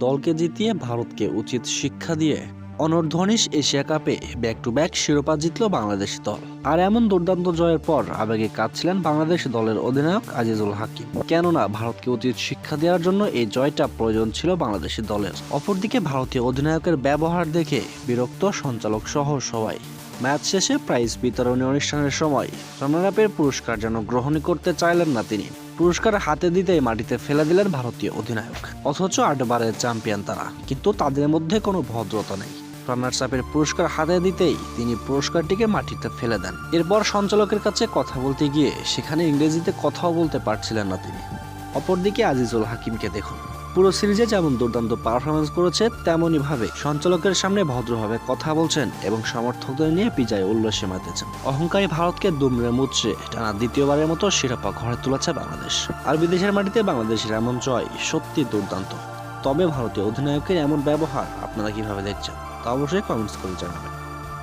দলকে জিতিয়ে ভারতকে উচিত শিক্ষা দিয়ে অনূর্ধ্ব-19 এশিয়া কাপে ব্যাক টু ব্যাক শিরোপা জিতল বাংলাদেশ দল। আর এমন দুর্দান্ত জয়ের পর আবেগে কাঁদছিলেন বাংলাদেশ দলের অধিনায়ক আজিজুল হাকিম। কেননা ভারতকে উচিত শিক্ষা দেওয়ার জন্য এই জয়টা প্রয়োজন ছিল বাংলাদেশি দলের। অপরদিকে ভারতীয় অধিনায়কের ব্যবহার দেখে বিরক্ত সঞ্চালক সহ সবাই। ম্যাচ শেষে প্রাইজ বিতরণী অনুষ্ঠানের সময় রানার আপের পুরস্কার যেন গ্রহণই করতে চাইলেন না তিনি। পুরস্কার হাতে দিতেই মাটিতে ফেলে দিলেন ভারতীয় অধিনায়ক। অথচ 8 বারের চ্যাম্পিয়ন তারা, কিন্তু তাদের মধ্যে কোনো ভদ্রতা নেই। রানার্স আপের পুরস্কার হাতে দিতেই তিনি পুরস্কারটিকে মাটিতে ফেলে দেন। এরপর সঞ্চালকের কাছে কথা বলতে গিয়ে সেখানে ইংরেজিতে কথাও বলতে পারছিলেন না তিনি। অপরদিকে আজিজুল হাকিমকে দেখুন, পুরো সিরিজে যেমন দুর্দান্ত পারফরমেন্স করেছে তেমনই ভাবে সঞ্চালকের সামনে ভদ্রভাবে কথা বলছেন এবং সমর্থকদের নিয়ে বিজয় উল্লাসে মেতেছেন। অহংকারী ভারতকে দুমড়ে মুচড়ে টানা দ্বিতীয়বারের মতো শিরোপা ঘরে তুলেছে বাংলাদেশ। আর বিদেশের মাটিতে বাংলাদেশের এমন জয় সত্যি দুর্দান্ত। তবে ভারতীয় অধিনায়কের এমন ব্যবহার আপনারা কিভাবে দেখছেন তা অবশ্যই কমেন্টস করে জানাবেন।